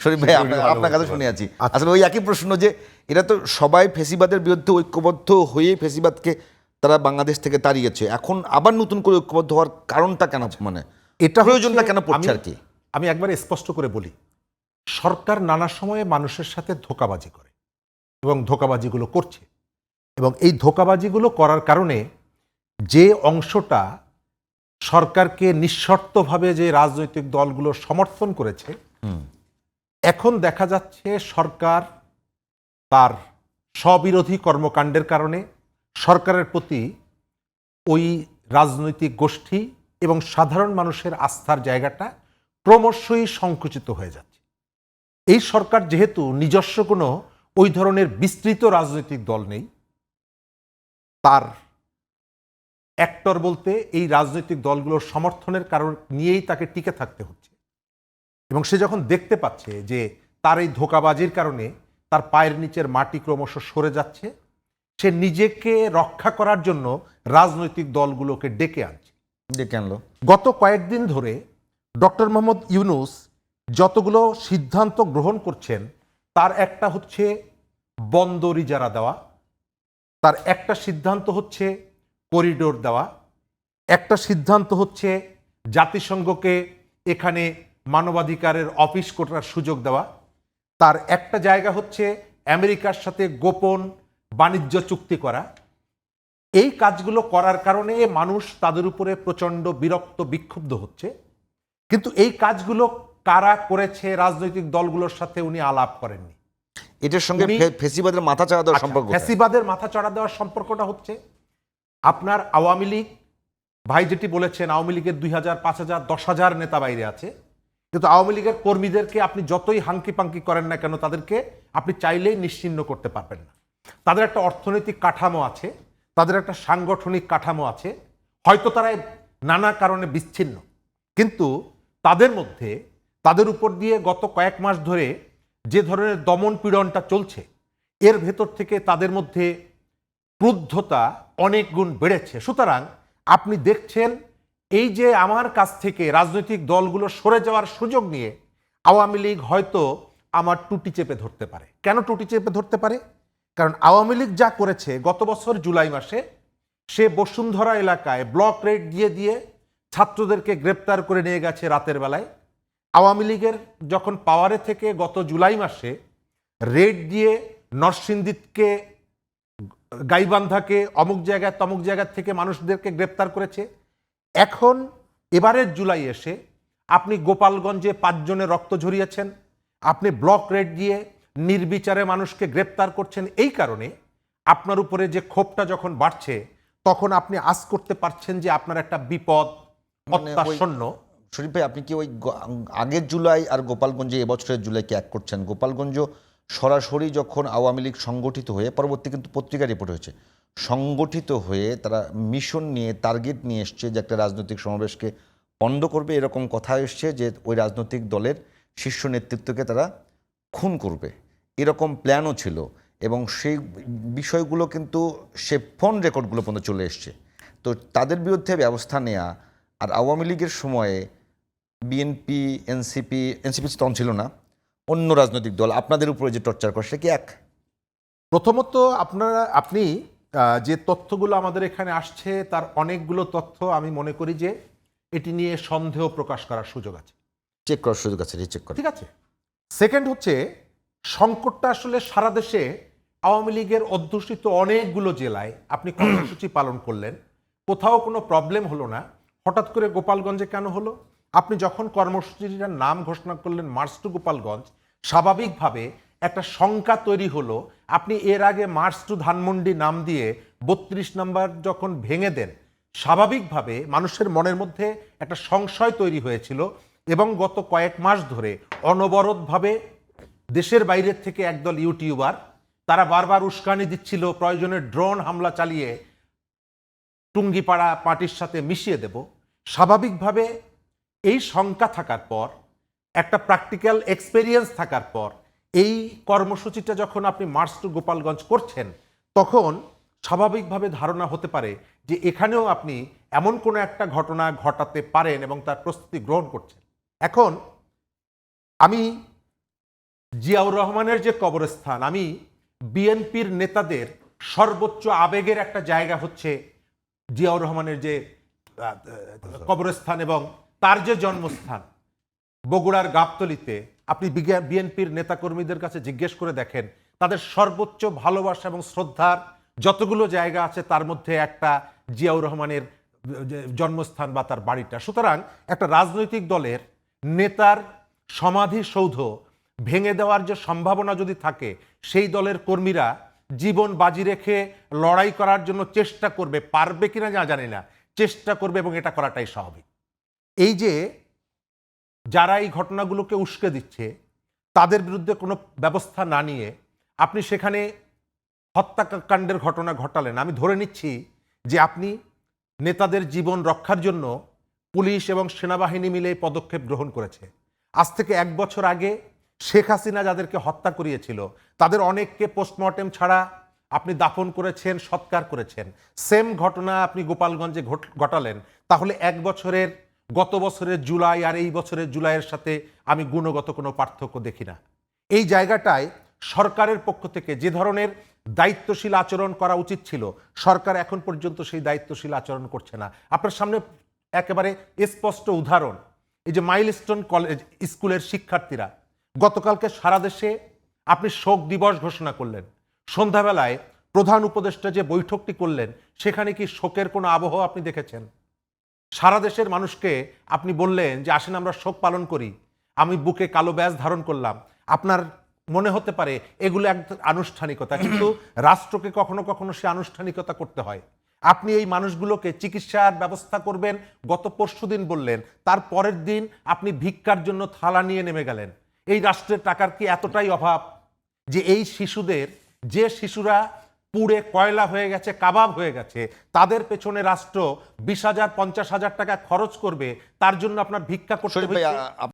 শরীফ ভাই আপনার কাছে শুনে আছি। আসলে ওই একই প্রশ্ন যে এরা তো সবাই ফেসিবাদের বিরুদ্ধে ঐক্যবদ্ধ হয়ে ফেসিবাদকে তারা বাংলাদেশ থেকে তাড়িয়েছে, এখন আবার নতুন করে ঐক্যবদ্ধ হওয়ার কারণটা কেন, মানে এটা প্রয়োজনটা কেন পড়ছে আর কি? আমি একবার স্পষ্ট করে বলি, সরকার নানা সময়ে মানুষের সাথে ধোঁকাবাজি করে এবং ধোঁকাবাজিগুলো করছে, এবং এই ধোঁকাবাজিগুলো করার কারণে যে অংশটা সরকারকে নিঃশর্তভাবে যে রাজনৈতিক দলগুলো সমর্থন করেছে, এখন দেখা যাচ্ছে সরকার তার স্ববিরোধী কর্মকাণ্ডের কারণে সরকারের প্রতি ওই রাজনৈতিক গোষ্ঠী এবং সাধারণ মানুষের আস্থার জায়গাটা ক্রমশই সংকুচিত হয়ে যাচ্ছে। এই সরকার যেহেতু নিজস্ব কোনো ওই ধরনের বিস্তৃত রাজনৈতিক দল নেই, তার অ্যাক্টর বলতে এই রাজনৈতিক দলগুলোর সমর্থনের কারণ নিয়েই তাকে টিকে থাকতে হচ্ছে, এবং সে যখন দেখতে পাচ্ছে যে তার এই ধোঁকাবাজির কারণে তার পায়ের নিচের মাটি ক্রমশ সরে যাচ্ছে, সে নিজেকে রক্ষা করার জন্য রাজনৈতিক দলগুলোকে ডেকে আনছে। ডেকে আনলো। গত কয়েকদিন ধরে ডক্টর মোহাম্মদ ইউনূস যতগুলো সিদ্ধান্ত গ্রহণ করছেন, তার একটা হচ্ছে বন্দর ইজারা দেওয়া, তার একটা সিদ্ধান্ত হচ্ছে করিডোর দেওয়া, একটা সিদ্ধান্ত হচ্ছে জাতিসংঘকে এখানে মানবাধিকারের অফিস করার সুযোগ দেওয়া, তার একটা জায়গা হচ্ছে আমেরিকার সাথে গোপন বাণিজ্য চুক্তি করা। এই কাজগুলো করার কারণে মানুষ তাদের উপরে প্রচণ্ড বিরক্ত বিক্ষুব্ধ হচ্ছে, কিন্তু এই কাজগুলো কারা করেছে রাজনৈতিক দলগুলোর সাথে উনি আলাপ করেননি। এটার সঙ্গে ফেসিবাদের মাথা চাড়া দেওয়ার সম্পর্ক, ফেসিবাদের মাথা চড়া দেওয়ার সম্পর্কটা হচ্ছে আপনার আওয়ামী লীগ ভাই যেটি বলেছেন, আওয়ামী লীগের 2000, 5000, 10,000 নেতা বাইরে আছে, কিন্তু আওয়ামী লীগের কর্মীদেরকে আপনি যতই হাঙ্কি পাঙ্কি করেন না কেন, তাদেরকে আপনি চাইলেই নিশ্চিহ্ন করতে পারবেন না। তাদের একটা অর্থনৈতিক কাঠামো আছে, তাদের একটা সাংগঠনিক কাঠামো আছে, হয়তো তারা নানা কারণে বিচ্ছিন্ন, কিন্তু তাদের মধ্যে তাদের উপর দিয়ে গত কয়েক মাস ধরে যে ধরনের দমন পীড়নটা চলছে, এর ভেতর থেকে তাদের মধ্যে ক্রুদ্ধতা অনেক গুণ বেড়েছে। সুতরাং আপনি দেখছেন এই যে আমার কাছ থেকে রাজনৈতিক দলগুলো সরে যাওয়ার সুযোগ নিয়ে আওয়ামী লীগ হয়তো আমার টুটি চেপে ধরতে পারে। কেন টুটি চেপে ধরতে পারে? কারণ আওয়ামী লীগ যা করেছে গত বছর জুলাই মাসে, সে বসুন্ধরা এলাকায় ব্লক রেড দিয়ে দিয়ে ছাত্রদেরকে গ্রেপ্তার করে নিয়ে গেছে রাতের বেলায়। আওয়ামী লীগের যখন পাওয়ারে থেকে গত জুলাই মাসে রেড দিয়ে নরসিংদীকে, গাইবান্ধাকে, অমুক জায়গায় তমুক জায়গা থেকে মানুষদেরকে গ্রেপ্তার করেছে। এখন এবারের জুলাই এসে আপনি গোপালগঞ্জে 5 জনের রক্ত ঝরিয়েছেন, আপনি ব্লক রেড দিয়ে নির্বিচারে মানুষকে গ্রেপ্তার করছেন। এই কারণে আপনার উপরে যে ক্ষোভটা যখন বাড়ছে, তখন আপনি আশ করতে পারছেন যে আপনার একটা বিপদ অত্যাসন্ন। শরীফ ভাই, আপনি কি ওই আগের জুলাই আর গোপালগঞ্জে এবছরের জুলাইকে এক করছেন? গোপালগঞ্জ সরাসরি যখন আওয়ামী লীগ সংগঠিত হয়ে, পরবর্তী কিন্তু পত্রিকা রিপোর্ট হয়েছে, সংগঠিত হয়ে তারা মিশন নিয়ে, টার্গেট নিয়ে এসছে যে একটা রাজনৈতিক সমাবেশকে পণ্ড করবে, এরকম কথা এসছে যে ওই রাজনৈতিক দলের শীর্ষ নেতৃত্বকে তারা খুন করবে, এরকম প্ল্যানও ছিল, এবং সেই বিষয়গুলো কিন্তু সে ফোন রেকর্ডগুলো পর্যন্ত চলে এসছে। তো তাদের বিরুদ্ধে ব্যবস্থা নেওয়া, আর আওয়ামী লীগের সময়ে বিএনপি, এনসিপি তখন ছিল না, অন্য রাজনৈতিক দল আপনাদের উপরে যে টর্চার করে, সে কি এক? প্রথমত আপনি যে তথ্যগুলো আমাদের এখানে আসছে, তার অনেকগুলো তথ্য আমি মনে করি যে এটি নিয়ে সন্দেহ প্রকাশ করার সুযোগ আছে। চেক করার সুযোগ আছে, রিচেক করা। ঠিক আছে। সেকেন্ড হচ্ছে, সংকটটা আসলে সারা দেশে আওয়ামী লীগের অধ্যুষিত অনেকগুলো জেলায় আপনি কর্মসূচি পালন করলেন, কোথাও কোনো প্রবলেম হলো না, হঠাৎ করে গোপালগঞ্জে কেন হলো? আপনি যখন কর্মসূচিটার নাম ঘোষণা করলেন মার্চ টু গোপালগঞ্জ, স্বাভাবিকভাবে একটা শঙ্কা তৈরি হলো। আপনি এর আগে মার্চ টু ধানমন্ডি নাম দিয়ে 32 নম্বর যখন ভেঙে দেন, স্বাভাবিকভাবে মানুষের মনের মধ্যে একটা সংশয় তৈরি হয়েছিল, এবং গত কয়েক মাস ধরে অনবরতভাবে দেশের বাইরের থেকে একদল ইউটিউবার তারা বারবার উস্কানি দিচ্ছিল, প্রয়োজনে ড্রোন হামলা চালিয়ে টুঙ্গিপাড়া পার্টির সাথে মিশিয়ে দেব। স্বাভাবিকভাবে এই শঙ্কা থাকার পর, একটা প্র্যাকটিক্যাল এক্সপেরিয়েন্স থাকার পর, এই কর্মসূচিটা যখন আপনি মার্চ টু গোপালগঞ্জ করছেন, তখন স্বাভাবিকভাবে ধারণা হতে পারে যে এখানেও আপনি এমন কোনো একটা ঘটনা ঘটাতে পারেন এবং তার প্রস্তুতি গ্রহণ করছেন। এখন আমি জিয়াউর রহমানের যে কবরস্থান, আমি বিএনপির নেতাদের সর্বোচ্চ আবেগের একটা জায়গা হচ্ছে জিয়াউর রহমানের যে কবরস্থান এবং তার যে জন্মস্থান বগুড়ার গাবতলীতে। আপনি বিএনপির নেতাকর্মীদের কাছে জিজ্ঞেস করে দেখেন, তাদের সর্বোচ্চ ভালোবাসা এবং শ্রদ্ধার যতগুলো জায়গা আছে তার মধ্যে একটা জিয়াউর রহমানের জন্মস্থান বা তার বাড়িটা। সুতরাং একটা রাজনৈতিক দলের নেতার সমাধিসৌধ ভেঙে দেওয়ার যে সম্ভাবনা যদি থাকে, সেই দলের কর্মীরা জীবন বাজি রেখে লড়াই করার জন্য চেষ্টা করবে, পারবে কিনা জানি না, চেষ্টা করবে এবং এটা করাটাই স্বাভাবিক। এই যে যারা এই ঘটনাগুলোকে উস্কে দিচ্ছে তাদের বিরুদ্ধে কোনো ব্যবস্থা না নিয়ে আপনি সেখানে হত্যাকাণ্ডের ঘটনা ঘটালেন, আমি ধরে নিচ্ছি যে আপনি নেতাদের জীবন রক্ষার জন্য পুলিশ এবং সেনাবাহিনী মিলে এই পদক্ষেপ গ্রহণ করেছে। আজ থেকে 1 বছর আগে শেখ হাসিনা যাদেরকে হত্যা করিয়েছিল তাদের অনেককে পোস্টমর্টেম ছাড়া আপনি দাফন করেছেন, সৎকার করেছেন। সেম ঘটনা আপনি গোপালগঞ্জে ঘটালেন। তাহলে 1 বছরের, গত বছরের জুলাই আর এই বছরের জুলাইয়ের সাথে আমি গুণগত কোনো পার্থক্য দেখি না। এই জায়গাটায় সরকারের পক্ষ থেকে যে ধরনের দায়িত্বশীল আচরণ করা উচিত ছিল, সরকার এখন পর্যন্ত সেই দায়িত্বশীল আচরণ করছে না। আপনার সামনে একেবারে স্পষ্ট উদাহরণ, এই যে মাইলস্টোন কলেজ স্কুলের শিক্ষার্থীরা গতকালকে সারা দেশে আপনি শোক দিবস ঘোষণা করলেন, সন্ধ্যাবেলায় প্রধান উপদেষ্টা যে বৈঠকটি করলেন সেখানে কি শোকের কোনো আবহ আপনি দেখেছেন? সারা দেশের মানুষকে আপনি বললেন যে আসেন আমরা শোক পালন করি, আমি বুকে কালো ব্যাজ ধারণ করলাম। আপনার মনে হতে পারে এগুলো এক আনুষ্ঠানিকতা, কিন্তু রাষ্ট্রকে কখনো কখনো সে আনুষ্ঠানিকতা করতে হয়। আপনি এই মানুষগুলোকে চিকিৎসার ব্যবস্থা করবেন গত পরশুদিন বললেন, তার পরের দিন আপনি ভিক্ষার জন্য থালা নিয়ে নেমে গেলেন। এই রাষ্ট্রের টাকার কি এতটাই অভাব যে এই শিশুদের, যে শিশুরা পুড়ে কয়লা হয়ে গেছে, কাবাব হয়ে গেছে, তাদের পেছনে রাষ্ট্র 20,000 50,000 টাকা খরচ করবে, তার জন্য আপনার ভিক্ষা করতে শরীফ ভাই, হচ্ছে?